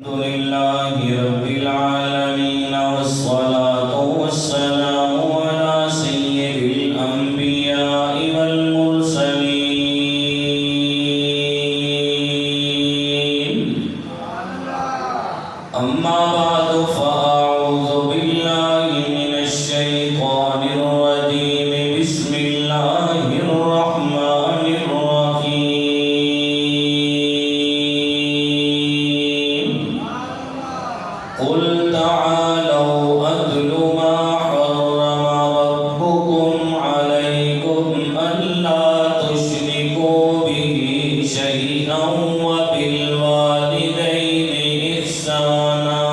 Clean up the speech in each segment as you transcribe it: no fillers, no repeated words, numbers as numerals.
الحمد لله رب العالمين والصلاة والسلام على سيد الأنبياء والمرسلين أما بعد فأعوذ بالله من الشيطان الرجيم بسم الله الرحمن الرحيم قل تعالوا أتل ما حرم ربكم عليكم ألا تشركوا به شيئا وبالوالدين إحسانا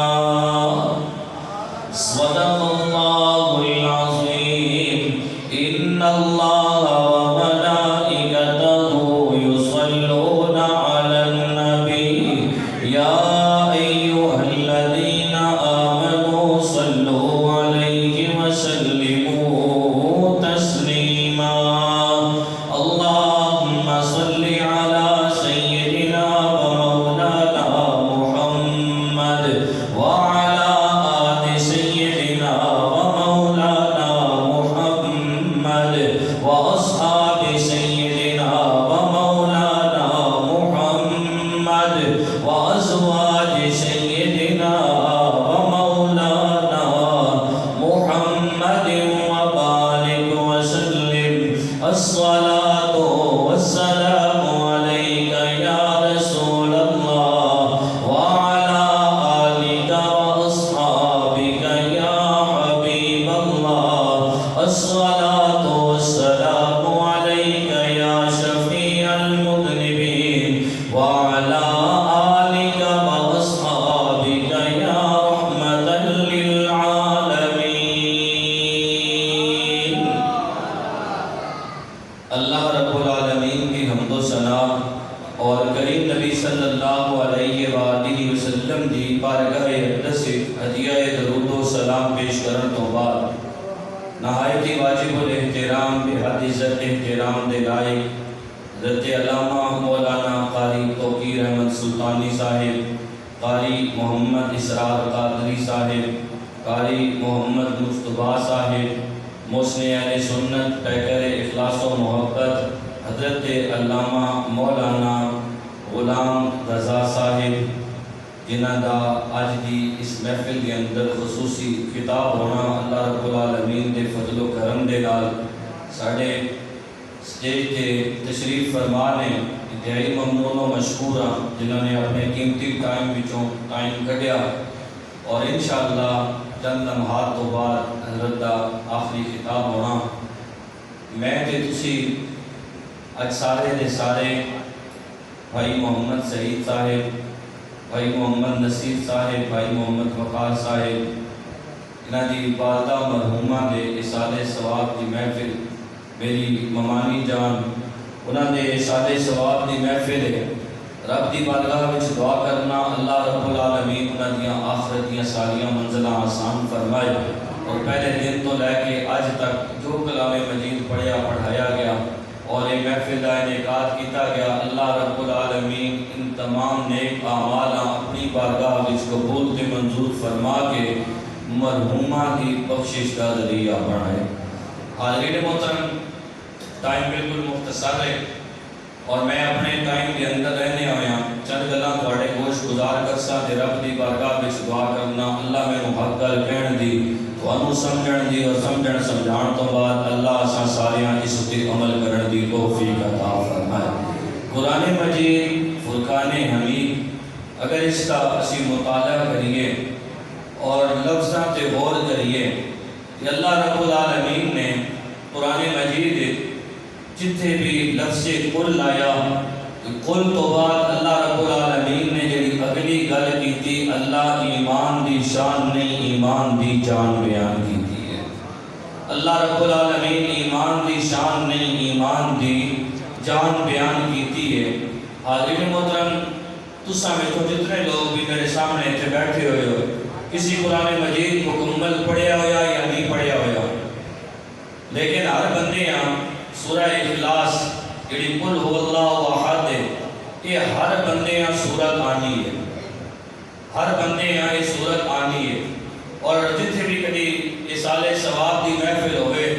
صدق الله العظيم إن الله وملائكته يصلون على النبي يا أيها الذين آمنوا صلوا عليه وسلموا تسليما اللهم صل على سيدنا ومولانا محمد وعلى آل سيدنا ومولانا محمد وأصحاب سيدنا ومولانا محمد وأزواج سيدنا ومولانا محمد وبارك وسلم الصلاة والسلام عليك يا رسول الله وعلى آلك وأصحابك يا حبيب الله الصلاة والسلام عليك يا شفيع المذنبين وعلى آلك وأصحابك يا رحمة للعالمين اللہ رب العالمین کی حمد و ثنا اور کریم نبی صلی اللہ علیہ وآلہ وسلم دی بارگاہ اقدس سے ہدیہ درود و سلام پیش کرن تو بعد نہایت ہی واجب الاحترام بحد عزت احترام دے لائق حضرت علامہ مولانا قاری توقیر احمد سلطانی صاحب، قاری محمد اسرار قادری صاحب، قاری محمد مصطفیٰ صاحب، محسن اہل سنت پیکر اخلاص و محبت حضرت علامہ مولانا غلام رضا صاحب جنہاں دا آج دی اس محفل کے اندر خصوصی خطاب ہونا اللہ رب العالمین دے فضل و کرم دے نال ساڑھے سٹیج تے تشریف فرمانے انتہائی ممنون و مشکور ہیں جنہوں نے اپنے قیمتی ٹائم بچوں ٹائم کٹیا اور انشاءاللہ چند لمحات تو بعد حضرت دا آخری خطاب ہونا میں تے تسی اج سارے دے سارے بھائی محمد سعید صاحب، بھائی محمد نصیر صاحب، بھائی محمد وقار صاحب انہاں دی والدہ مرحومہ دے احسان ثواب دی محفل میری ممانی جان انہاں دے احسان ثواب دی محفل ہے رب دی بارگاہ وچ دعا کرنا اللہ رب العالمین انہاں دیاں آخرت دیاں ساریاں منزلاں آسان فرمائے اور پہلے دن تو لے کے آج تک جو کلام مجید پڑھیا پڑھایا گیا اور یہ محفل کا انعقاد کیتا گیا اللہ رب العالمین ان تمام نیک اعمال اپنی بارگاہ وچ قبول تے منظور فرما کے مرحومہ کی بخشش کا ذریعہ بنائے۔ حاضرین محترم ٹائم بالکل مختصر ہے اور میں اپنے ٹائم کے اندر رہنے آیا چند گلاں تواڈے گوش گزار کرسا تے رب دی بارگاہ وچ دعا کرنا اللہ میں حق گل کہن دی تانوں سمجھن دی اور سمجھن سمجھان تو بعد اللہ اساں ساریاں اس تے عمل کرن دی توفیق عطا فرمائے۔ قرآن مجید فرقان حمید اگر اس کا اسی مطالعہ کریے اور لفظاں تے غور کریے کہ اللہ رب العالمین نے قرآن مجید جتھے بھی لفظ قل لایا قل تو بعد اللہ رب العالمین نے جڑی اگلی گل کیتی اللہ ایمان دی شان نہیں ایمان دی جان بیان کیتی ہے۔ اللہ رب العالمین ایمان دی شان نہیں ایمان دی جان بیان کیتی ہے۔ حاضرین محترم تساں میں تو جتنے لوگ بھی میرے سامنے اتنے بیٹھے ہوئے ہو کسی قرآن مجید مکمل پڑھیا ہویا یا نہیں پڑھیا ہویا لیکن ہر بندے یہاں سورہ اخلاص جڑی قل هو اللہ احد ہے یہ ہر بندے یہاں سورت آنی ہے، ہر بندے یہاں یہ صورت آنی ہے اور جتنے بھی کبھی اصال ثواب کی محفل ہوئے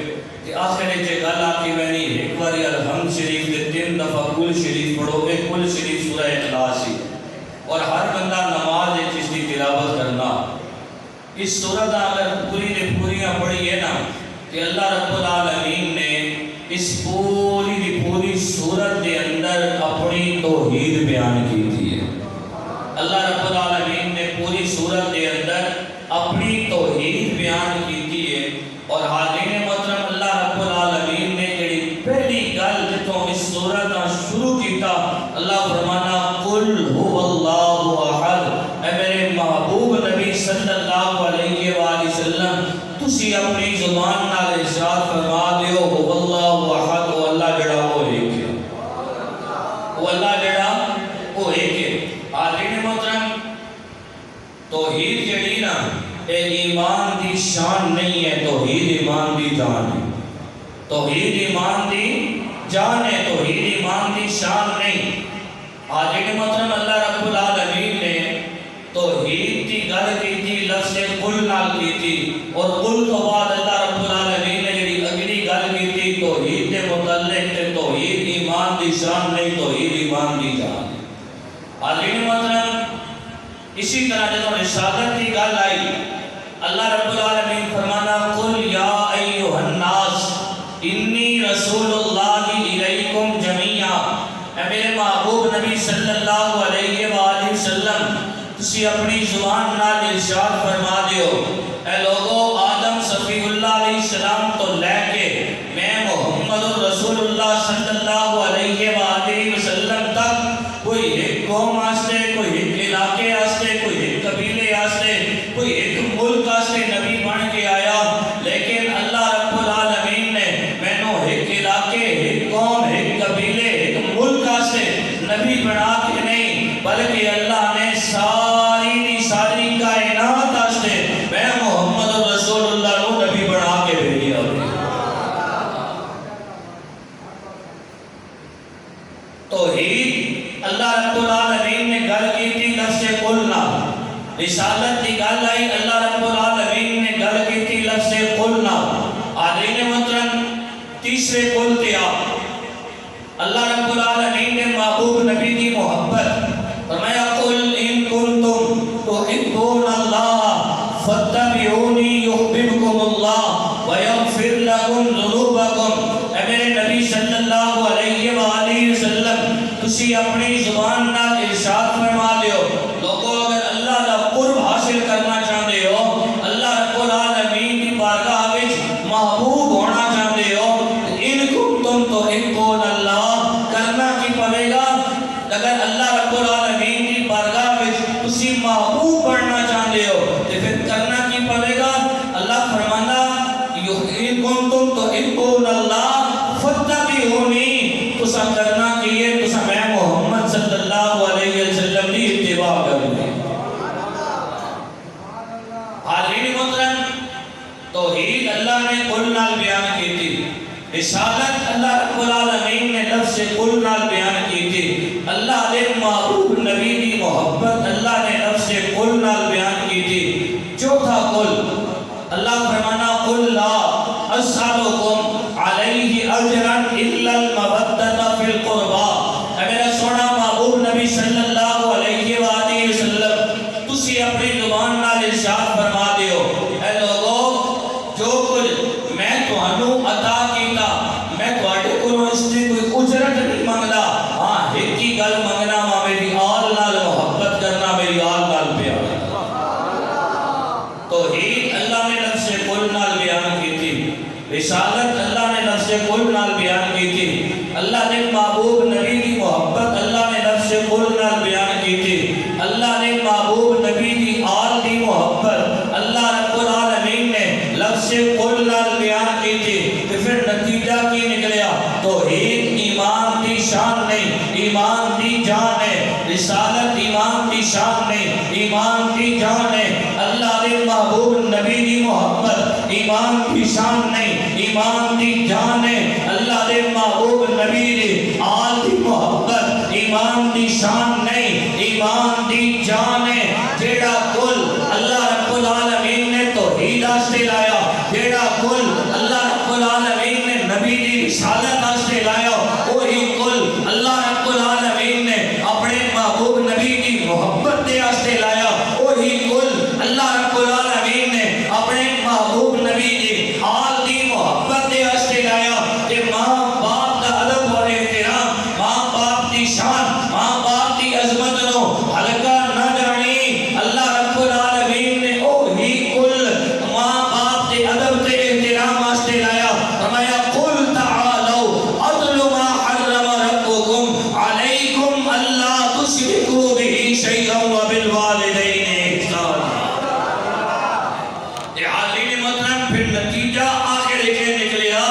کہ آخر چ گل آ کے میں نہیں ایک بار الحمد شریف کے 3 دفعہ کل شریف پڑھو گے. کل شریف سورہ اخلاص ہی اور ہر بندہ نماز ایک چیز کی تلاوت کرنا. اس صورت اگر پوری نے پوریاں پڑھی ہے نا کہ اللہ رب العالمین نے اس پوری صورت کے اندر اپنی توحید بیان کی تھی. اللہ رب العالمین نے پوری صورت کے اندر اپنی توحید بیان کی تھی ہے. اور حاضرین محترم اللہ رب العالمین نے جڑی پہلی گل جتوں اس صورت کا شروع کیتا اللہ فرمانا قل هو اللہ احد. اے میرے محبوب نبی صلی اللہ علیہ وآلہ وسلم تسی اپنی زبان نال ارشاد فرما دیو هو اللہ احد. وہ اللہ جڑا وہ ایک ہے. وہ اللہ جڑا وہ ایک ہے. حاضرین محترم توحید جڑی نا اے ایمان دی شان نہیں ہے. توحید ایمان دی جان ہے. توحید ایمان دی جان ہے. توحید ایمان دی شان نہیں. حاضرین محترم اللہ رب العالمین نے توحید کی گل کی تھی لفظ قل نال کی تھی اور قل تو بعد اللہ رب العالمین نے جڑی اگلی گل کی تھی توحید کے متعلق تے توحید ایمان دی شان نہیں توحید ایمان دی جان ہے. حاضرین محترم اسی طرح جب رسالت کی گل آئی اللہ رب العالمین فرمانا قل یا ایھا الناس انی رسول اللہ الیکم جمیعا. اے میرے محبوب نبی صلی اللہ علیہ وآلہ وسلم تسی اپنی زبان نال ارشاد فرما دیو اے لوگو آدم صفی اللہ علیہ السلام تو لے کے میں محمد رسول اللہ صلی اللہ علیہ وآلہ وسلم تک کوئی ایک قوم آستے کوئی ایک علاقے آستے کوئی ایک قبیلے آستے کوئی ایک ملک آستے نبی بن کے آیا. لیکن اللہ رب العالمین نے میں نو ایک علاقے ایک قوم ایک قبیلے ایک ملک آستے نبی بنا کے نہیں بلکہ اللہ نے ساری کائنات آستے میں محمد رسول اللہ نو نبی بنا کے بھیجا. توحید اللہ رب العالمین نے گل کی تھی لفظ قلنا. رسالت کی گل آئی اللہ رب العالمین نے گل کی تھی لفظ قلنا. حاضرین محترم تیسرے قل تیا اللہ رب العالمین نے محبوب نبی کی محبت فرمایا قل ان کنتم تحبون اللہ فاتبعونی یحببکم اللہ ویغفر لکم ذنوبکم. اے میرے نبی صلی اللہ علیہ وآلہ وسلم تسی اپنی زبان نال ارشاد فرما دیو لوگوں اگر اللہ دا قرب حاصل کرنا چاہتے ہو اللہ رب العالمین کی بارگاہ وچ محبوب ہونا چاہتے ہو ان کنتم تحبون اللہ کرنا کی پڑے گا. اگر اللہ رب العالمین کی بارگاہ وچ تسی محبوب بننا چاہتے ہو تو پھر کرنا کی پڑے گا. اللہ فرمانا ان کنتم تحبون اللہ فاتبعونی تسا کرنا کیے تسا میں محمد صلی اللہ علیہ وسلم کی اتباع کرو. حاضرین محترم توحید اللہ نے قل نال بیان کی تھی. رسالت اللہ رب العالمین نے لفظ قل نال بیان کی تھی. اللہ نے محبوب نبی کی محبت اللہ نے لفظ قل نال بیان کی تھی. چوتھا قل اللہ فرمانا قل لا اسألکم علیہ اجرا الا المودۃ فی القربى. اے میرا سونا محبوب نبی صلی اللہ علیہ وآلہ وسلم تسی اپنی زبان نال ارشاد فرما دیو اے لوگو جو کچھ میں تانوں عطا کیتا میں تواڈے کولوں اس دی کوئی اجرت نہیں منگدا. ہاں ایک ہی گل منگنا وا میری آل نال محبت کرنا میری آل نال پیار. توحید اللہ نے لفظ قل نال بیان کی تھی. رسالت اللہ نے لفظ قل نال بیان کی تھی. اللہ نے محبوب نبی کی محبت اللہ نے لفظ قل نال بیان کی تھی. اللہ نے محبوب نبی کی آل کی محبت اللہ رب العالمین نے لفظ قل نال بیان کی تھی. پھر نتیجہ کی نکلیا توحید ایمان دی شان نہیں ایمان دی جان ہے. رسالت ایمان دی شان نہیں ایمان دی جان ہے. اللہ نے محبوب نبی کی محبت ایمان کی شان نہیں ایمان دی جان ہے. اللہ نے محبوب نبی دی آل دی محبت ایمان دی شان نہیں ایمان دی جان ہے. جیڑا واسطے لایا جیڑا کل اللہ رب العالمین نے نبی دی رسالت واسطے لایا وہی کل اللہ رب العالمین نے اپنے محبوب نبی دی محبت دے واسطے لایا وہی کل اللہ رب العالمین نے اپنے محبوب نبی دی آل دی محبت دے واسطے لایا کہ ماں باپ دا ادب اور احترام ماں باپ دی شان ماں باپ دی عظمت نو ہلکا نہ جانی اللہ رب العالمین نے وہی کل ماں باپ دے ادب تے احترام واسطے لایا فرمایا قل تعالوا اتل ما حرم ربكم علیکم الا تشرکوا به شیئا وبالوالدین احسانا عالم محترم پھر نتیجہ آخر کے نکلیا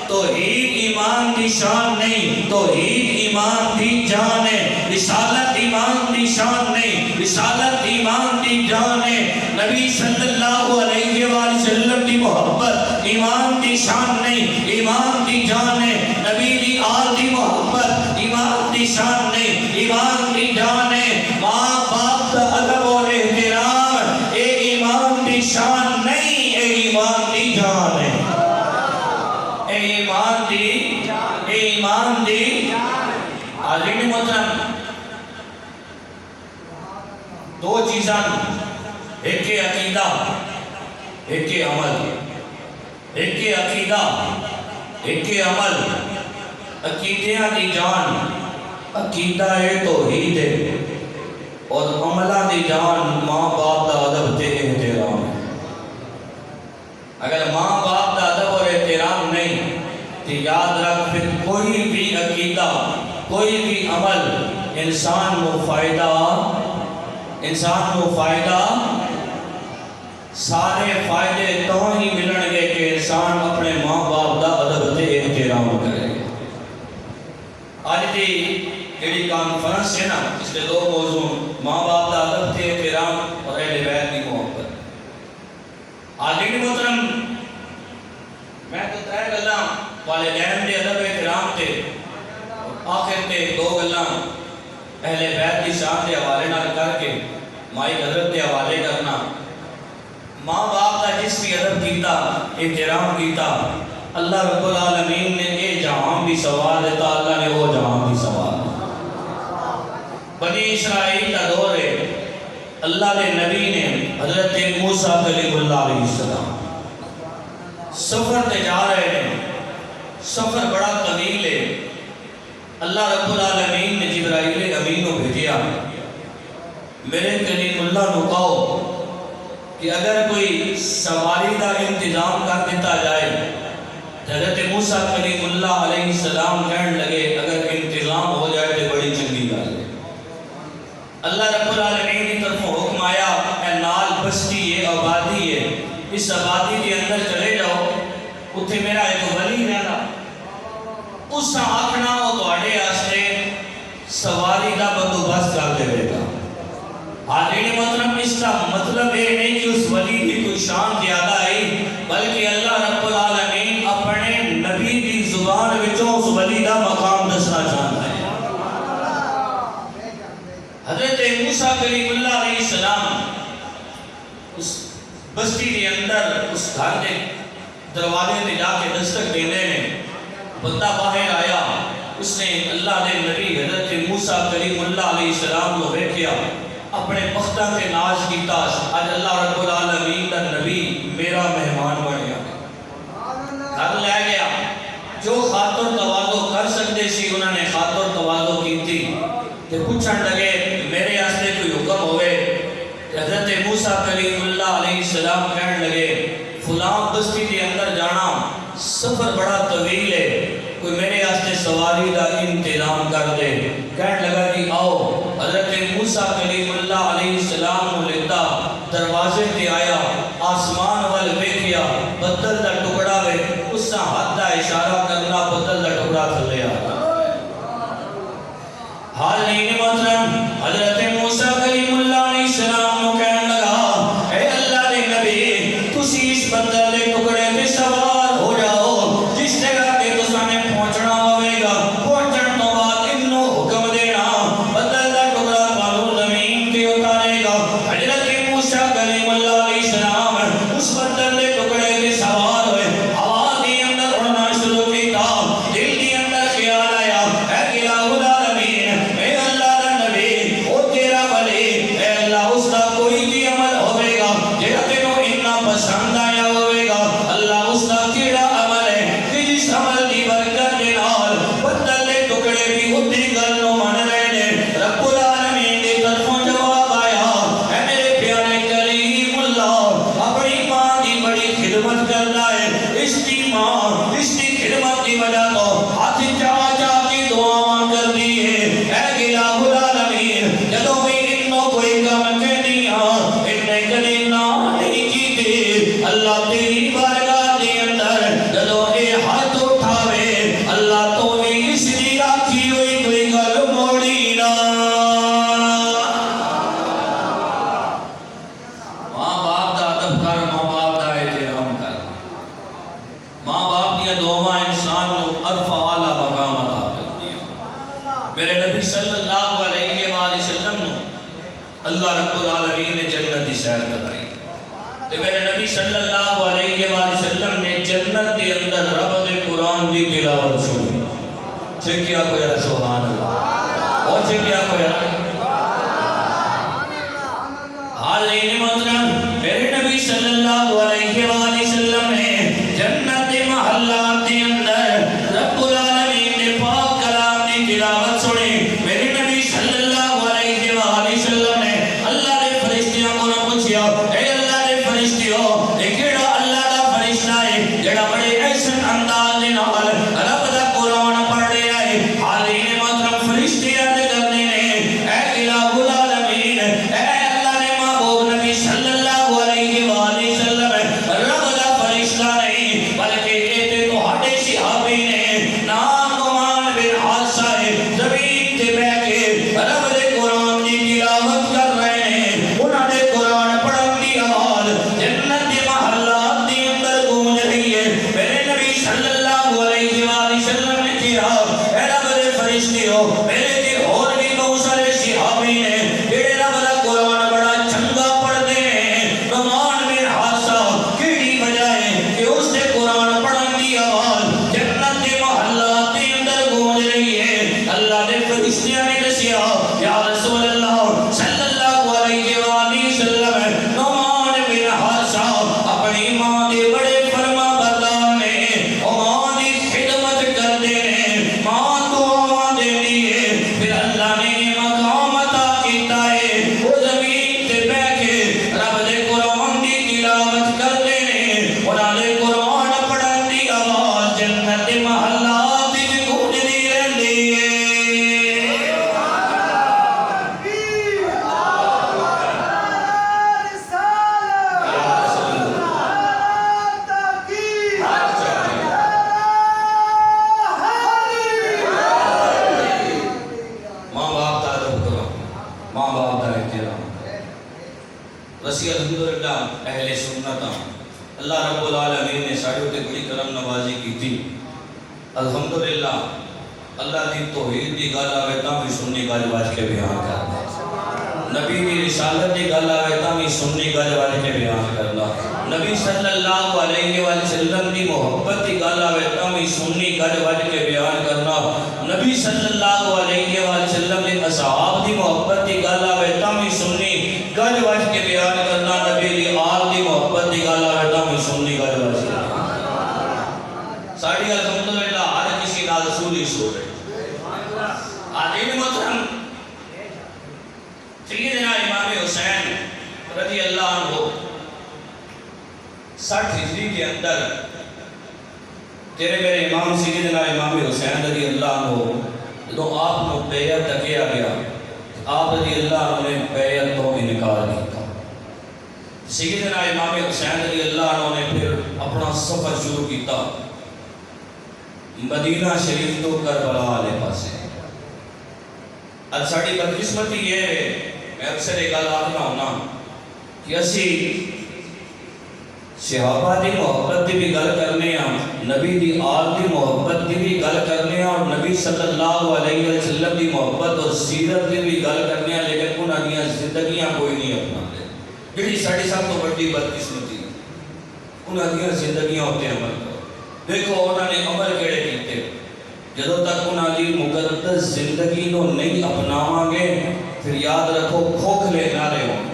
توحید ایمان دی شان نہیں توحید ایمان دی جان ہے رسالت ایمان دی شان نہیں رسالت ایمان دی جان ہے نبی صلی اللہ علیہ وآلہ وسلم دی محبت ایمان دی شان نہیں ایمان دی جان ہے نبی دی آل دی محبت ایمان دی شان نہیں ایمان دی جان ہے ماں باپ دا ادب اور احترام اے ایمان دی شان نہیں اے ایمان دی جان ہے اے ایمان دی حاضرین محترم دو چیزاں ایک عقیدہ ایک عمل ایک عقیدہ ایک عمل عقیدیاں دی جان عقیدہ ہے توحید ہے اور عملہ دی جان ماں باپ دا ادب تے احترام ہے اگر ماں باپ دا ادب اور احترام نہیں تو یاد رکھ پھر کوئی بھی عقیدہ کوئی بھی عمل انسان کو فائدہ سارے فائدے تو ہی ملن گے کہ انسان اپنے ماں باپ دا ادب تے احترام کرے آج دی ایڈی کانفرنس ہے نا اس کے دو موضوع ماں باپ دا ادب تے احترام اور اہل بیت کی محبت حاضرین محترم میں تو ترے گلاں والدین دے ادب احترام تے آخر تے دو گلاں اہل بیت کی شان دے حوالے نال کر کے مائی حضرت دے حوالے کرنا ماں باپ کا جس بھی ادب کیتا احترام کیتا اللہ رب العالمین نے اے جہاں بھی سوال دیتا اللہ نے وہ جہاں بھی سوال بنی اسرائیل کا دور ہے اللہ کے نبی نے حضرت موسیٰ کلیم اللہ علیہ السلام سفر تے جا رہے ہیں سفر بڑا طویل ہے اللہ رب العالمین نے جبرائیل امین کو بھیجیا میرے کلیم اللہ نو کہو کہ اگر کوئی سواری کا انتظام کر دیتا جائے حضرت موسیٰ کلیم اللہ علیہ السلام کہنے لگے اگر انتظام ہو جائے تو بڑی چنگی بات ہے اللہ رب العالمین کی طرف حکم آیا اے نال بستی ہے آبادی ہے اس آبادی کے اندر چلے جاؤ اتھے میرا ایک ولی رہنا اس آنکھنا وہ تواڈے واسطے سواری کا بندوبست کر دے گا حاضرین محترم اس کا مطلب یہ نہیں کہ اس ولی کی کوئی شان زیادہ آئی بلکہ اللہ رب العالمین اپنے نبی کی زبان وچوں اس ولی کا مقام دسنا چاہتا ہے حضرت موسیٰ کلیم اللہ علیہ السلام اس بستی کے اندر اس گھر کے دروازے تے جا کے دستک دینے میں بندہ باہر آیا اس نے اللہ دے نبی حضرت موسیٰ کلیم اللہ علیہ السلام کو دیکھیا اپنے بختہ کے ناز کیتا آج اللہ رب العالمین کا نبی میرا مہمان بن گیا گھر لے گیا جو خاطر تواضع کر سکتے سی انہوں نے خاطر تواضع کی تھی کہ پوچھن لگے میرے واسطے کوئی حکم ہوئے حضرت موسیٰ کلیم اللہ علیہ السلام کہنے لگے فلاں بستی کے اندر جانا سفر بڑا طویل ہے کوئی میرے واسطے سواری کا انتظام کر دے کہنے لگا کہ آؤ حضرت موسیٰ کلیم اللہ علیہ السلام کو لیتا دروازے تے آیا آسمان وال ویکھیا بدل دا ٹکڑا وے اس سے ہاتھ دا اشارہ کرنا بدل دا ٹکڑا تھلے آیا حاضرین محترم حضرت موسیٰ کلیم اللہ علیہ السلام کو کہنے لگا اے اللہ دے نبی تسی اس بدل دے ٹکڑے تے سوار ہو جاؤ جس جگہ تے تساں نے پہنچنا ہوئے گا پہنچن تو بعد انہوں حکم دینا بدل دا ٹکڑا پانو زمین تے اتارے گا حضرت موسیٰ کلیم اللہ علیہ السلام اس بدل دے ٹکڑے صلی اللہ علیہ وآلہ وسلم نو اللہ رب العالمین نے جنت دی سیر کرائی تے میرے نبی صلی اللہ علیہ وآلہ وسلم نے جنت دے اندر رب دے قرآن دی تلاوت سنی کیا کوئی سبحان اللہ اور کیا کوئی حالین محترم میرے نبی صلی اللہ علیہ وآلہ وسلم نے جنت دے محلات دے اندر رب العالمین نے پاک کلام دی تلاوت سنی میرے نبی صلی اللہ علیہ وآلہ وسلم نے اللہ دے فرشتیاں کو نہ پوچھیا اے اللہ دے فرشتیوں اے کیڑا اللہ دا فرشتہ ہے جڑا بڑے احسن انداز دے نال رب دا قرآن پڑھ رہا ہے حالین محترم فرشتیاں دے کرنے نے اے الہ العالمین اے اللہ نے محبوب نبی صلی اللہ علیہ وآلہ وسلم رب دا فرشتہ نہیں بلکہ یہ تے تو ہٹے صحابی نے نام نعمان بن حارثہ زمین تے بیٹھ کے رب دے قرآن دی تلاوت کر رہے ہیں انہاں دے قرآن پڑھن دی آواز جنت دے محلات دے اندر گونج رہی ہے میرے نبی صلی اللہ علیہ وآلہ وسلم نے کہا اے رب دے فرشتیوں میرے تے اور بھی بہت سارے صحابی نے جڑے رب دا قرآن بڑا چنگا پڑھتے ہیں نعمان بن حارثہ کیڑی وجہ ہے کہ اس نے قرآن پڑھن دی آواز جنت کے محلات کے اندر گونج رہی ہے اللہ نے فرشتیاں نے دسیا یا رسول اللہ صلی اللہ علیہ وآلہ وسلم نعمان بن حارثہ اپنی ماں دے بڑے فرما بردار نے ماں دی خدمت کرتے ہیں ماں دعا دیتی ہے پھر اللہ نے مقام عطا کیتا ہے وہ زمین تے بیٹھ کے رب دے قرآن دی تلاوت کرتے ہیں انہاں دے قرآن پڑھن دی آواز جنت دے محلات وچ گونجدی رہندی ہے ماں باپ دا ادب کرو ماں باپ دا احترام رسی الحمدللہ اہل سنت اللہ رب العالمین نے ساڑھے تے بڑی کرم نوازی کی تھی الحمدللہ اللہ دی توحید دی گل آوے تاں بھی سنی گل واج کے بیان کرنا نبی دی رسالت دی گل آوے تاں بھی سنی گل واج کے بیان کرنا نبی صلی اللہ علیہ وآلہ وسلم دی محبت دی گل آوے تاں بھی سنی گل واج کے بیان کرنا نبی صلی اللہ علیہ وآلہ وسلم دی اصحاب دی محبت دی گل آوے تاں بھی سنی گل واج کے بیان کرنا نبی دی آل دی محبت دی گل آوے تاں بھی سنی گل واج کے ساڑھی الحمدللہ ہر کسی نال سولی سو رہے آدین محترم سیدنا امام حسین رضی اللہ عنہ 60 ہجری کے اندر تیرے میرے امام سیدنا امام حسین رضی اللہ عنہ تو آپ کو بیعت کیا گیا آپ رضی اللہ عنہ نے بیعت تو انکار کیا سیدنا امام حسین رضی اللہ عنہ نے پھر اپنا سفر شروع کیتا مدینہ شریف تو کربلا والے پاسے اب ساڑی بدقسمتی یہ ہے میں اکثر ایک گل آخنا ہونا کہ اسی صحابہ دی محبت دی بھی گل کرنے ہیں نبی دی آل دی محبت دی بھی گل کرنے ہیں اور نبی صلی اللہ علیہ وسلم دی محبت اور سیرت دی بھی گل کرنے ہیں لیکن انہاں دیاں زندگیاں کوئی نہیں اپنا دے جڑی ساڑی سب تو بڑی بدقسمتی انہاں دیاں زندگیاں ہوتے ہیں عمل کرو دیکھو انہاں نے عمل کیڑے کیتے جدو تک انہاں دی مقدس زندگی نو نہیں اپناواں گے پھر یاد رکھو کھوکھلے نعرے ہوں گے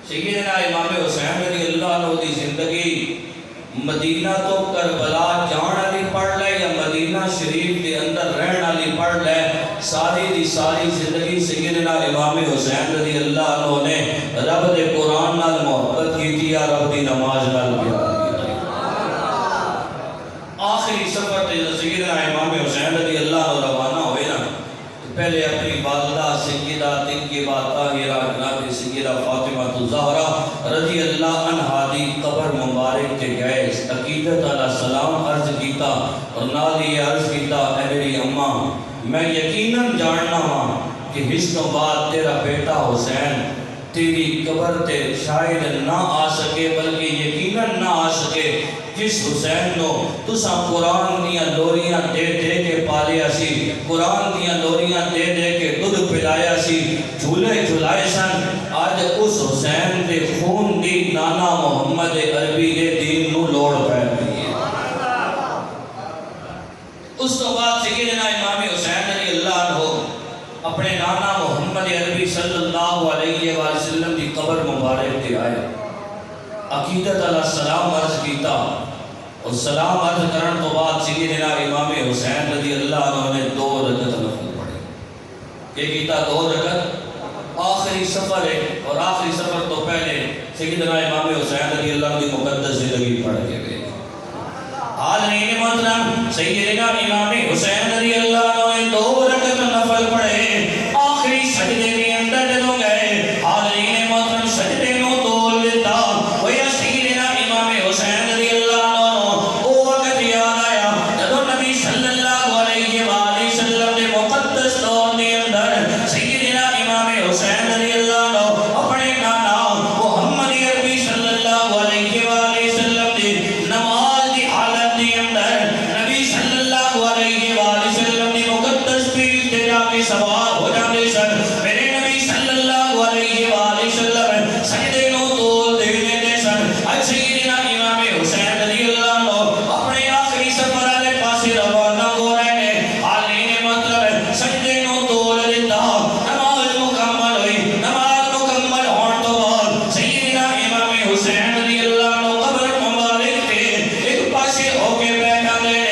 سیدنا امام حسین رضی اللہ عنہ دی زندگی مدینہ تو کربلا جان والی پڑھ لے یا مدینہ شریف کے اندر رہن والی پڑھ لے ساری دی ساری زندگی سیدنا امام حسین رضی اللہ عنہ نے رب دے قرآن نال محبت کی تھی یا رب دی نماز نال پیار کی تھی آخری سفر تے سیدنا امام حسین رضی اللہ عنہ روانہ ہوئے نا پہلے اپنی والدہ سیدہ طیبہ طاہرہ جناب سیدہ فاطمہ الزہرا رضی اللہ عنہا دی قبر مبارک کے گئے عقیدت علیہ السلام عرض کیتا اور نالی عرض کیتا اے میری اماں میں یقیناً جاننا ہوں کہ اس تو بعد تیرا بیٹا حسین تیری قبر تے شاید نہ آ سکے بلکہ یقیناً نہ آ سکے جس حسین نو تساں قرآن دیاں لوریاں دے دے کے پالیا سی، قرآن دیاں لوریاں دے دے کے دودھ پلایا سی، جھولے جھلائے سن، آج اس حسین دے خون دی نانا محمد عربی دے دین نو لوڑ پہ گئی ہے۔ اس تو بعد سیدنا امام حسین رضی اللہ عنہ اپنے نانا محمد عربی صلی اللہ علیہ وآلہ وسلم کی قبر مبارک تے آئے، عقیدت علیہ السلام عرض کیتا، اور سلام عرض کرن تو بعد سیدنا امام حسین رضی اللہ عنہ نے 2 رکعت نفل پڑھے۔ یہ کیتا 2 رکعت، آخری سفر ہے اور آخری سفر تو پہلے سیدنا امام حسین رضی اللہ عنہ کی مقدس زندگی پڑھ کے گئے۔ حاضرین محترم، سیدنا امام حسین رضی اللہ عنہ نے 2 رکعت نفل پڑھے، آخری سجدے کے اندر جدوں گئے، حاضرین محترم سجدے نو تول لیتا، ویا سیدنا امام حسین رضی اللہ عنہ او وقت یاد آیا جدوں نبی صلی اللہ علیہ وآلہ وسلم نے مقدس دور کے اندر سیدنا امام حسین رضی اللہ عنہ اپنے نانا محمد عربی صلی اللہ علیہ وآلہ وسلم نے نماز دی حالت کے اندر نبی صلی اللہ علیہ وآلہ وسلم نے مقدس پیٹ تے جا کے سوار ہو جاتے سن، میرے نبی صلی اللہ علیہ وآلہ وسلم سجدے نو تول دے دیتے سن۔ آج سیدنا امام حسین رضی اللہ عنہ اپنے آخری سفر والے پاسے روانہ ہو رہے ہیں، حاضرین محترم سجدے نو تول دیتا، نماز مکمل ہوئی، نماز مکمل ہونے تو بعد سیدنا امام حسین رضی اللہ عنہ قبر مبارک تے ایک پاسے ہو کے بیٹھا دے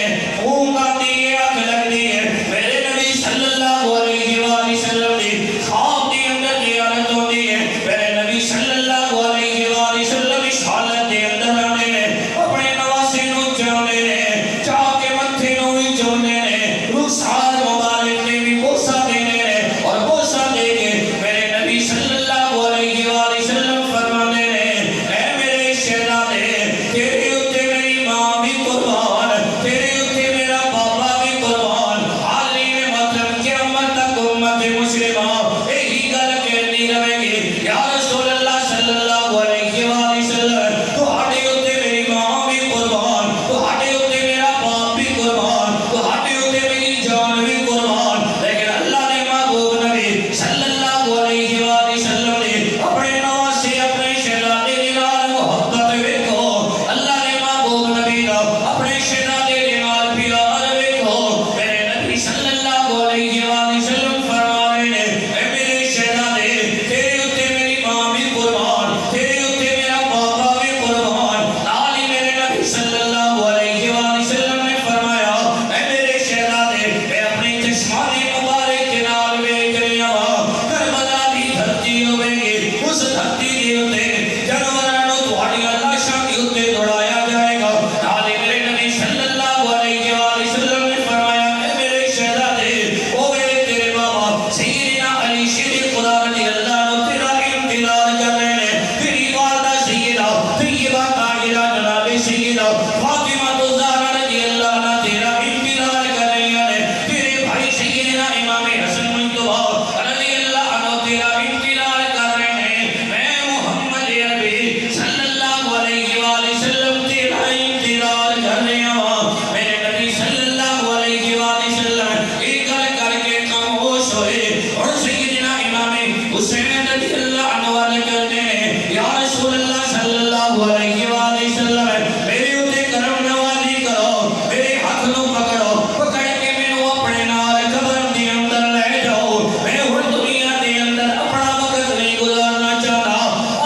اونگ آتی ہے، آنکھ لگتی ہے، میرے نبی صلی اللہ علیہ وآلہ وسلم نے خواب کے اندر زیارت ہوتی ہے، میرے نبی صلی اللہ علیہ وآلہ وسلم اس حالت کے اندر آنے نے اپنے نواسے نو چاہنے نے، چاہ کے متھے نو بھی چونے نے، رخسار مبارک نے بھی بوسہ دینے نے، اور بوسہ دے کے میرے نبی صلی اللہ علیہ وآلہ وسلم فرمانے نے، اے میرے شہزادے تیرے اتے میری ماں بھی قربان، تیرے اتے میرا بابا بھی قربان۔ حاضرین محترم قیامت تک امت مسلمہ یہی گل کہتی رہے گی، یا رسول اللہ صلی اللہ علیہ وآلہ وسلم تہاڈے اتے میری ماں بھی قربان، تہاڈے اتے میرا باپ بھی قربان، تہاڈے اتے میری جان بھی قربان، لیکن اللہ نے محبوب نبی صلی اللہ علیہ وآلہ وسلم نے اپنے نواسے اپنے شہزادے دے نال محبت ویکھو، اللہ نے محبوب نبی دا اپنے شہزادے دے نال پیار ویکھو، میرے نبی صلی اللہ علیہ وآلہ وسلم فرما رہے ہیں، اے میرے شہزادے تیرے اتے میری ماں بھی قربان، تیرے اتے میرا بابا بھی قربان۔ نال ہی میرے نبی صلی اللہ علیہ وآلہ وسلم نے فرمایا، اے میرے شہزادے میں اپنے چشمانے مبارک کے نال ویکھ رہا ہاں، کربلا دی دھرتی ہوے گی، اس دھرتی دے اتے جانوراں نوں تہاڈیاں لاشاں دے اتے دوڑایا جائے گا۔ نال ہی میرے نبی صلی اللہ علیہ وآلہ وسلم نے فرمایا، اے میرے شہزادے اوے تیرے بابا سیدنا علی شیر خدا رضی اللہ عنہ تیرا انتظار کر رہے ہیں، تیری والدہ سیدہ طیبہ طاہرہ جناب سیدہ فاطمہ الزہرا رضی اللہ عنہ تیرا انتظار کر رہی ہیں، تیرے بھائی سیدنا امام حسن مجتبیٰ رضی اللہ عنہ تیرا انتظار کر رہے ہیں، میں محمد عربی صلی اللہ علیہ وآلہ وسلم تیرا انتظار کر رہا ہوں۔ میرے نبی صلی اللہ علیہ وآلہ وسلم ایک گل کر کے خاموش ہوئے، اور سیدنا امام حسین رضی اللہ عنہ والے کہتے ہیں، یا رسول اللہ صلی اللہ علیہ وآلہ وسلم میرے اتے کرم نوازی کرو، میرے ہاتھ نو پکڑو، پکڑ کے مینوں اپنے نال قبر دے اندر لے جاؤ، میں ہن دنیا دے اندر اپنا وقت نہیں گزارنا چاہتا،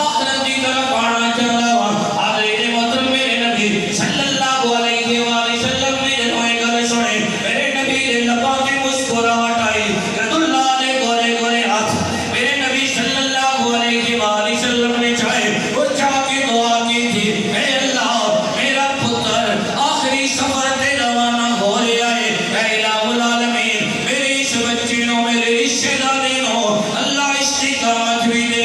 آخرت دی طرف آنا چاہتا ہوں۔ حاضرین محترم میرے نبی صلی اللہ علیہ وآلہ وسلم نے جدوں یہ گل سنی، میرے نبی دے لباں تے مسکراہٹ آئی، رد اللہ نے گورے گورے ہاتھ میرے نبی صلی اللہ علیہ وآلہ وسلم نے چاہے وہ چاہ کے دعا کی تھی، اے اللہ میرا پتر آخری سفر تے روانہ ہو رہا ہے، اے الہ العالمین میرے اس بچے نو میرے اس شہزادے نو اللہ استقامت بھی دے،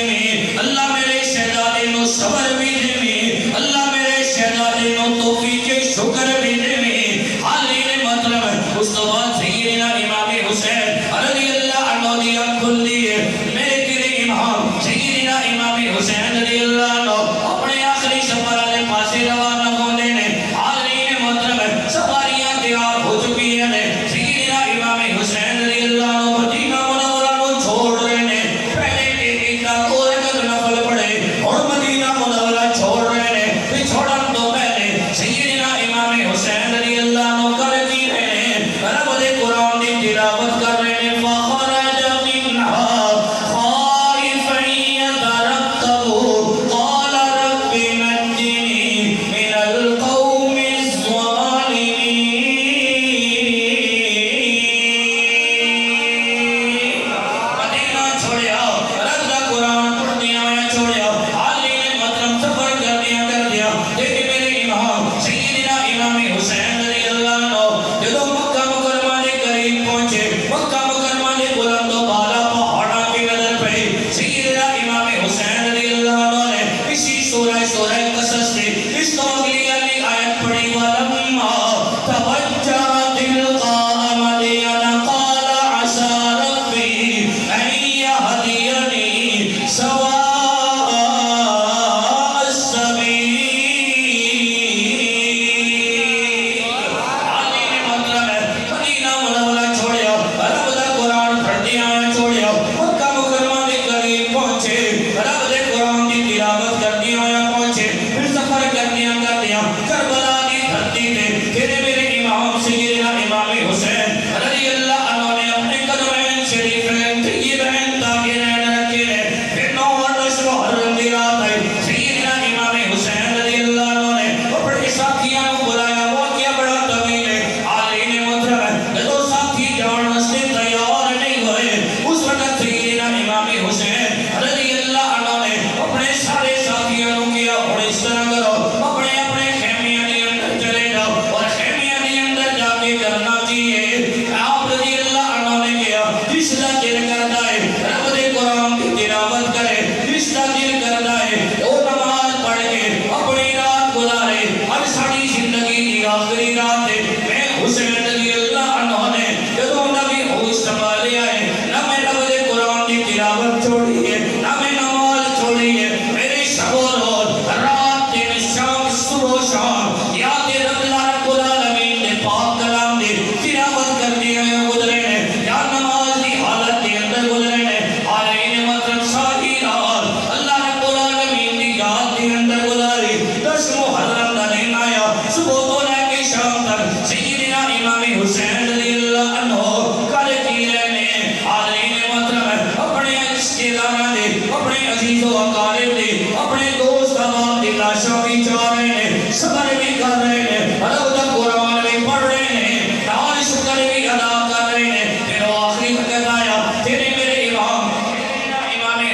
اللہ میرے شہزادے نو صبر بھی دے، اللہ میرے شہزادے نو توفیق شکر بھی دے۔ حاضرین محترم اس تو بعد سیدنا امام حسین رضی اللہ عنہ دی آنکھ کھلی ہے، میرے تیرے امام سیدنا امام سورہ قصص سے اس کو اگلی علی آیت پڑھی وَلَمَّا تَوَجَّهَ تِلْقَاءَ مَدْيَنَ قَالَ عَسَىٰ رَبِّي أَن يَهْدِيَنِي سَوَاءَ السَّبِيلِ علی نے مطلب ہے مدینہ منورہ چھوڑیا رب دا قرآن پڑھتے آیا چھوڑیا مکہ مکرمہ کے قریب پہنچے رب دے قرآن کی تلاوت کرتے آیا پہنچے پھر سفر کرتے کربلا کی دھرتی تے پھر میرے امام سیدنا امام حسین رضی اللہ عنہ نے اپنے قدمین شریفین طیبین طاہرین رکھے پھر 9 محرم کی رات ہے سیدنا امام حسین رضی اللہ عنہ نے اپنے ساتھیاں کو بلایا وہ کیا بڑا طویل ہے علی نے مطلب ہے جو ساتھی جان واسطے تیار نہیں ہوئے اس وقت سیدنا امام حسین رضی اللہ عنہ نے اپنے سارے ساتھیوں کو کیا اور اس طرح کرو اپنے خیمیاں کے اندر چلے جاؤ اور خیمیاں کے اندر جا کے کرنا چاہیے آپ رضی اللہ عنہ نے کیا جس کا دل کرتا ہے رب دے قرآن کی تلاوت کرے جس کا دل کرتا ہے وہ نماز پڑھ کے اپنی رات گزارے ہر ساری زندگی کی آخری رات ہے میں حسین رضی اللہ عنہ نے جدوں نبی ہوش سنبھالے آئے نہ میں رب دے قرآن کی تلاوت چھوڑی ہے نہ میں نماز چھوڑی ہے میرے شب و روز رات دن شام صبح و شام یاد رب العالمین نے پاک کلام دی تلاوت کرتے ہوئے گزرے ہیں یا نماز کی حالت کے اندر گزرے ہیں علی نے مطلب ساری رات اللہ رب العالمین کی یاد کے اندر گزاری 10 محرم کا دن آیا صبح تو لے کے شام تک سیدنا امام حسین رضی اللہ عنہ کرتی رہنے علی نے مطلب اپنے رشتے داراں دے اپنے عزیز و اقارب دے اپنے دوست احباب دی لاشوں کی چا رہے ہیں صبر بھی کر رہے ہیں رب دا قرآن بھی پڑھ رہے ہیں نال شکر بھی ادا کر رہے ہیں پھر وہ آخری وقت آیا تیرے میرے امام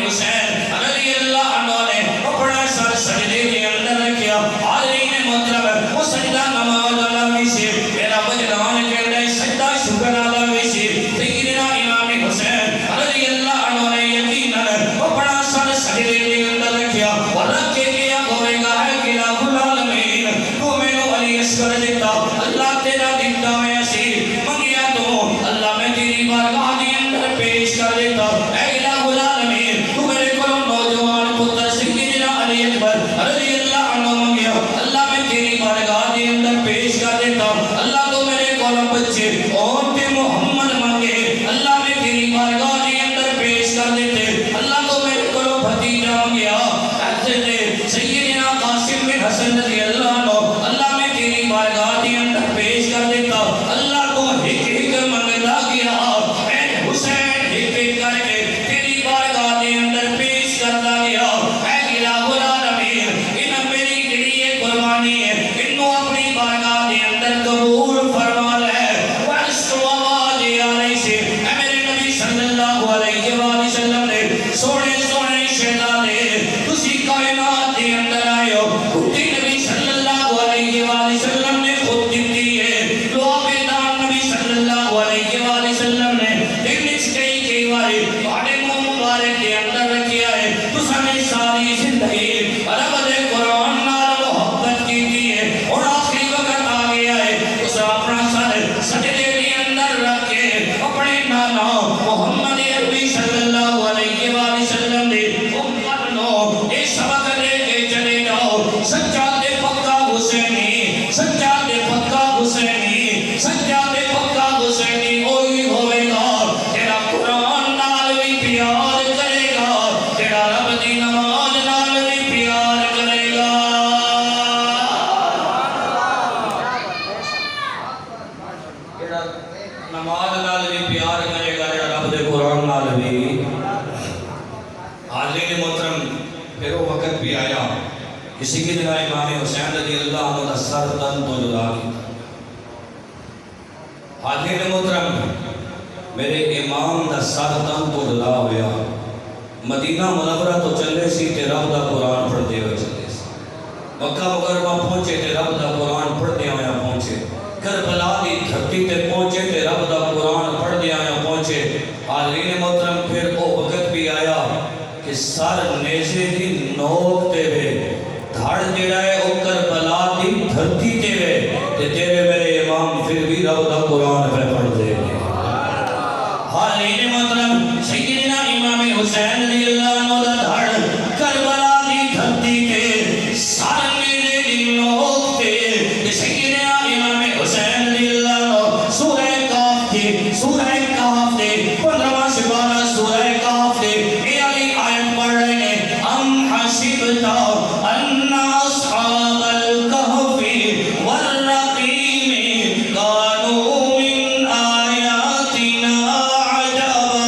حسین رضی اللہ عنہ نے اپنا سر سجدے کے اندر رکھیا علی نے مطلب وہ سجدہ نماز والا بھی سے میرا وجدان کہتا ہے سجدہ شکر والا بھی سے سیدنا امام حسین رضی اللہ عنہ نے یقیناً اپنا سر سجدے کے اندر رکھیا اور رکھ کے کیا ہوئے گا ہے کہ الہ العالمین تو میں نے علی اصغر دیتا اللہ تیرا دیتا میں اسیر منگیا تو اللہ میں تیری بارگاہ کے اندر پیش کر دیتا اے الہ العالمین تو میرے کو نوجوان پتر سیدنا علی اکبر رضی اللہ عنہ منگیا اللہ میں تیری بارگاہ کے اندر پیش کر دیتا اللہ تو میرے کو بچے اونٹ محمد مانگے اللہ میں تیری بارگاہ کے اندر پیش کر دیتے اللہ تو میرے کو بھتیجا مانگیا حضرت سیدنا قاسم بن حسن رضی اللہ عنہ اللہ میں تیری بارگاہ کے اندر پیش کر دیتا اللہ کو ایک ایک منگتا گیا اے حسین ایک ایک کر کے تیری بارگاہ کے اندر پیش کرتا گیا اے الہ العالمین ان میری جڑی یہ قربانی ہے انہوں اپنی بارگاہ کے اندر قبول فرما لے وَأَسْرُ آوَازِ عَلَيْهِ سے اے میرے نبی صلی اللہ علیہ وآلہ وسلم نے سونے سونے شہزادے تسی کائنات کے اندر آئے ہو خودی نبی صلی اللہ علیہ وآلہ وسلم نے خود دیتی ہے دعا بیدان نبی صلی اللہ علیہ وآلہ وسلم نے دن اس کئی بارے بڑے مبارک کے اندر رکھیا ہے تو سمیں ساری زندگی رب دے قرآن نال محبت کی ہے اور آخری وقت آ گیا ہے اس اپنا سر سجدے کے اندر رکھ کے اپنے نانا محمد عربی صلی اللہ علیہ وآلہ وسلم نے امت نو اے سبق دے کے چلے جاؤ سجاد پکا حسینی سجاد پکا حسینی سجاد پکا حسینی وہی ہوئے گا تیرا قرآن نال بھی پیار کرے گا تیرا رب دی نماز نال بھی پیار کرے گا تیرا نماز نال بھی پیار کرے گا تیرا رب دے قرآن نال بھی حاضرین محترم پھر وہ وقت بھی آیا کسی کی جگہ امام حسین رضی اللہ عنہ کا سر تن تو جدا کیا حاضرین محترم میرے امام دا سر تن تو جدا ہویا مدینہ منورہ تو چلے سی تے رب دا قرآن پڑھتے ہوئے چلے سی مکہ مکرمہ پہنچے تے رب دا قرآن پڑھتے ہوئے پہنچے کربلا دی دھرتی تے پہنچے تے رب دا قرآن پڑھتے ہوئے پہنچے حاضرین محترم پھر وہ وقت بھی آیا کہ سر نیزے دی نوک تے وے ان اصحاب الکہف والرقیم کانوا من آیاتنا عجبا.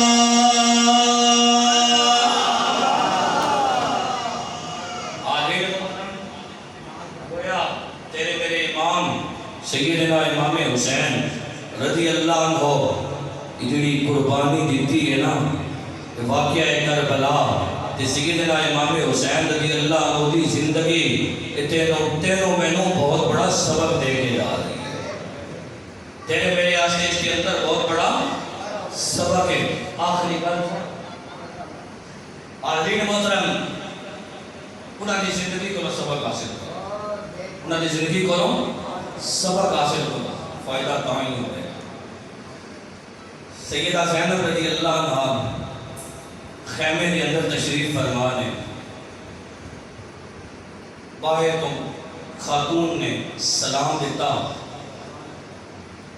آگے گویا تیرے میرے امام سیدنا امام حسین رضی اللہ عنہ جڑی قربانی دیتی ہے نا واقعہ کربلا تے سیدنا امام حسین رضی اللہ عنہ دی زندگی تینوں مینوں بہت بڑا سبق دے کے جا رہی ہے. تیرے میرے آستے اس کے اندر بہت بڑا سبق ہے. آخری بات حاضرین محترم انہاں دی زندگی کو سبق حاصل کرو. انہاں دی زندگی کو سبق حاصل کرو. فائدہ تاں ہی ہوئے. سیدہ زینب رضی اللہ عنہ خیمے کے اندر تشریف فرما نے باہر تو خاتون نے سلام دیتا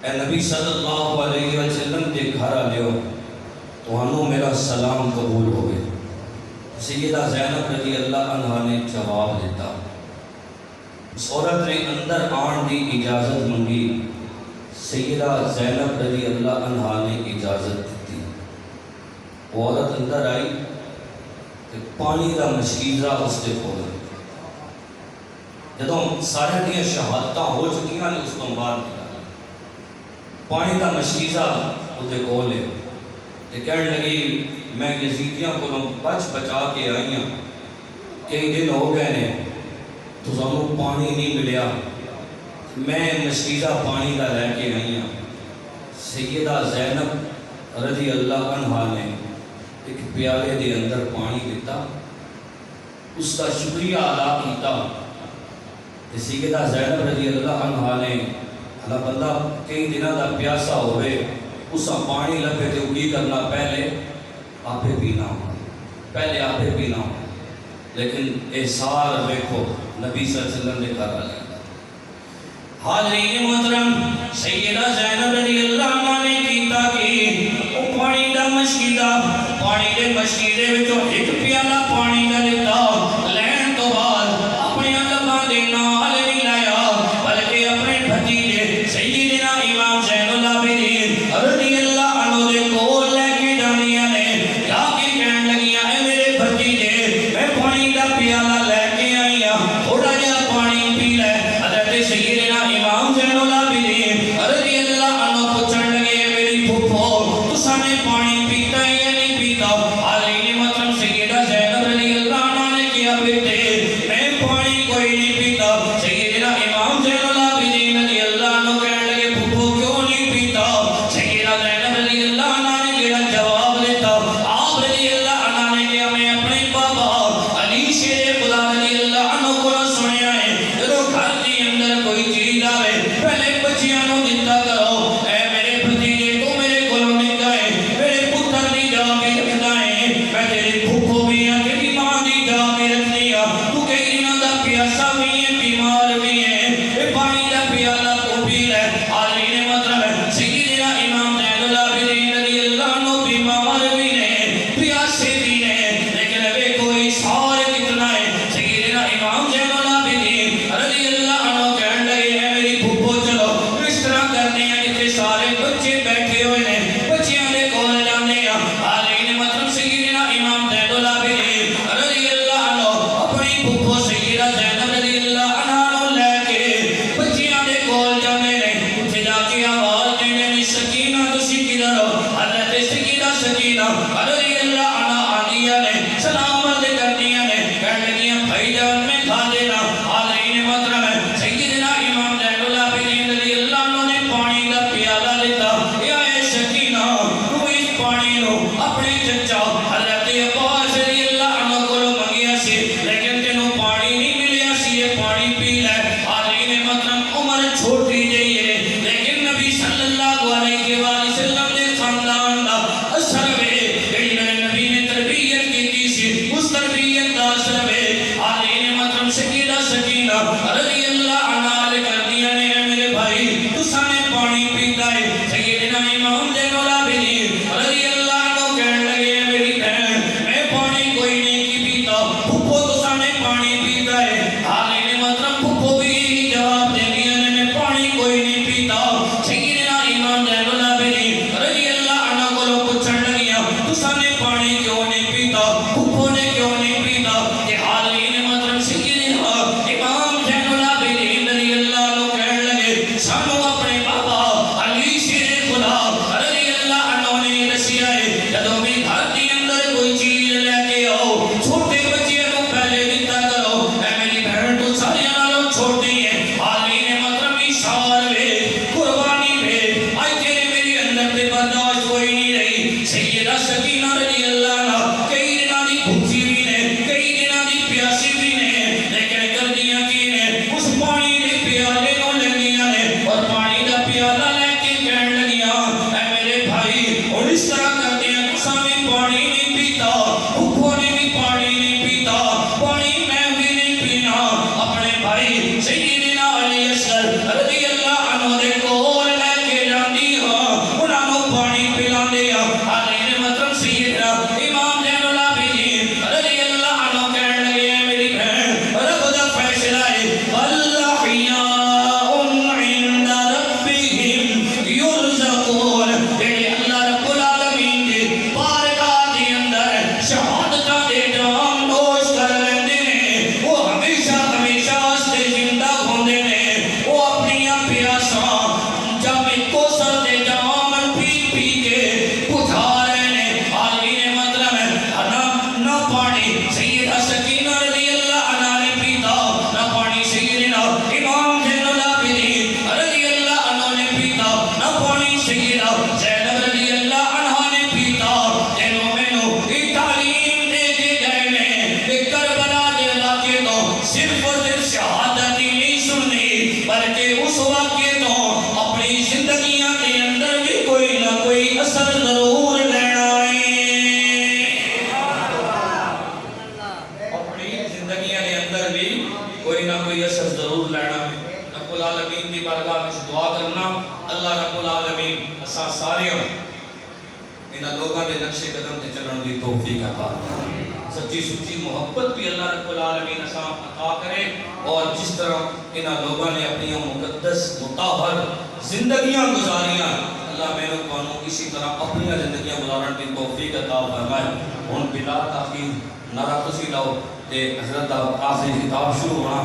اے نبی صلی اللہ علیہ وسلم کے گھر آ لیو تو انہوں میرا سلام قبول ہو گئے. سیدہ زینب رضی اللہ عنہ نے جواب دیتا. اس عورت نے اندر آن دی اجازت منگی. سیدہ زینب رضی اللہ عنہ نے اجازت دیتی. وہ عورت اندر آئی کہ پانی کا مشکیزہ اس کے کھول. جدوں سارے دیا شہادتاں ہو چکی ہیں اس کو بعد پانی کا مشکیزہ اس کے کھول ہے. یہ کہنے لگی میں یزیدیاں کو بچ بچا کے آئی ہوں کئی دن ہو گئے نے تو سانوں پانی نہیں ملیا میں مشکیزہ پانی کا لے کے آئی ہوں. سیدہ زینب رضی اللہ عنہ نے ایک پیالے دے اندر پانی دیتا اس کا شکریہ ادا کیتا. سیدہ زینب رضی اللہ عنہ نے اللہ بندہ کئی دنوں کا پیاسا ہوئے اس کا پانی لبے تے اگی کرنا پہلے آپے پینا ہو پہلے آپے پینا ہو. لیکن احسار دیکھو نبی صلی اللہ علیہ وسلم نے کر لیا. حاضرین محترم سیدہ زینب رضی اللہ عنہ نے کیتا کہ وہ پانی دا مشکیدہ پانی دے مشکیدے وچوں ایک پیالہ پانی دا لیتا. لین تو بعد اپنے لباں دے نال نہیں لایا بلکہ اپنے بھتیجے سیدنا امام زین العابدین رضی اللہ عنہ دے کول لے کے جانیاں نے جا کے کہن لگیاں اے میرے بھتیجے میں پانی دا پیالہ لے کے آئی ہوں تھوڑا جہا پانی پی لے. حضرت سیدنا امام زین العابدین رضی اللہ عنہ پوچھن لگے میری پھپھو تساں نے پانی پیتا ہے یا نہیں پیتا. حاضرین محترم سیدہ زینب رضی اللہ عنہ نے کیا بیٹے میں پانی کوئی نہیں پیتا. سیدنا امام زین العابدین رضی اللہ عنہ کہنے لگے پھپھو کیوں نہیں پیتا. سیدہ زینب رضی اللہ عنہ نے کیا جواب دیتا. آپ رضی اللہ عنہ نے کیا میں اپنے بابا علی شیر خدا رضی اللہ عنہ کو سنیا ہے جدو گھر کے اندر کوئی چیز آوے پہلے بچیاں نو دیتا کرو. اے میرے بھتیجے تو میرے کولوں نہیں گئے میرے پتر دی جا کے رکھنا ہے میں تیری پھپھو بھی ہاں تیری ماں دی جا کے رکھنی ہاں تو کئی دنوں دا پیاسا بھی ہے بیمار بھی ہے اے پانی دا پیالہ تو پی لے. حاضرین محترم سیدنا امام زین العابدین رضی اللہ عنہ بیمار بھی نے پیاسے بھی نے لیکن ابھی کوئی سارے کتنا ہے. سیدنا امام زین العابدین رضی اللہ عنہ کہنے لگے ہیں میری پھپھو چلو اس طرح کرنے ہیں جتنے سارے بچے بیٹھے ہوئے نے بچیاں دے کول جانے ہیں. حاضرین محترم سیدنا امام زین العابدین رضی اللہ عنہ اپنی پھپھو سیدہ زینب رضی اللہ عنہ لے کے بچیاں دے کول جانے ہیں. اتھے جا کے آواز دینے میں سکینہ تسی کدھر ہو. حضرت سیدہ سکینہ رضی اللہ عنہ آنیاں نے سلام عرض کرنیاں نے کہنے لگیاں بھائی جان میں کھا دینا. حاضرین محترم سیدنا امام زین العابدین رضی اللہ عنہ نے پانی کا پیالہ لیتا. یا اے سکینہ تو اس پانی نو اپنے چچا حضرت عباس رضی اللہ عنہ کو منگیا سی لیکن تینوں پانی نہیں ملیا سی یہ پانی پی لے. حاضرین محترم عمر چھوٹی جئی ہے لیکن نبی صلی اللہ علیہ وآلہ وسلم نے خاندان دا اثر ہے جڑی نبی نے تربیت کی سی اس تربیت دا اثر ہے. حاضرین محترم سیدہ سکینہ رضی اللہ عنہ لے کر دیا نے میرے بھائی تساں نے پانی پیتا ہے. سیدنا امام زین العابدین رضی اللہ عنہ کہنے لگے میری بہن میں پانی کوئی نہیں کی پیتا پھپھو تساں نے پانی بل احیاء عند ربہم یرزقون، جڑے اللہ رب العالمین دے بارگاہ دے اندر شہادتاں دے جام نوش کر لیندے نے، وہ ہمیشہ ہمیشہ سے زندہ ہوندے نے، وہ اپنی پیاساں جام کوثر دے جام پی پی کے بجھا رہے نے۔ حالین مطلب ہے نہ پانی سیدہ سکینہ رضی اللہ عنہ نے پیتا، نہ پانی سیدنا امام زین العابدین رضی اللہ عنہ نے پیتا، نہ پانی سیدہ زینب رضی اللہ عنہ نے پیتا۔ جنہوں میں تعلیم دے کے گئے نے کربلا دے علاقے تو صرف اور صرف شہادت ہی نہیں سننی، بلکہ اس واقعے تو اپنی زندگیاں کے اندر بھی کوئی نہ کوئی اثر ضرور لینا ہے، اپنی زندگیاں کے اندر بھی کوئی نہ کوئی اثر ضرور لینا ہے۔ رب العالمین کی بارگاہ میں دعا کرنا اللہ رب العالمین اساں سارے انہاں لوگاں دے نقش قدم تے چلن دی توفیق عطا کرے، سچی سچی محبت بھی اللہ رب العالمین اساں عطا کرے، اور جس طرح انہاں لوگوں نے اپنی مقدس مطہر زندگیاں گزاریاں، اللہ میں نے کونوں اسی طرح اپنی زندگیاں گزارن کی توفیق عطا فرمائے۔ ہن بلا تاخیر نعرہ تسی لاؤ تے حضرت آخری خطاب شروع ہونا۔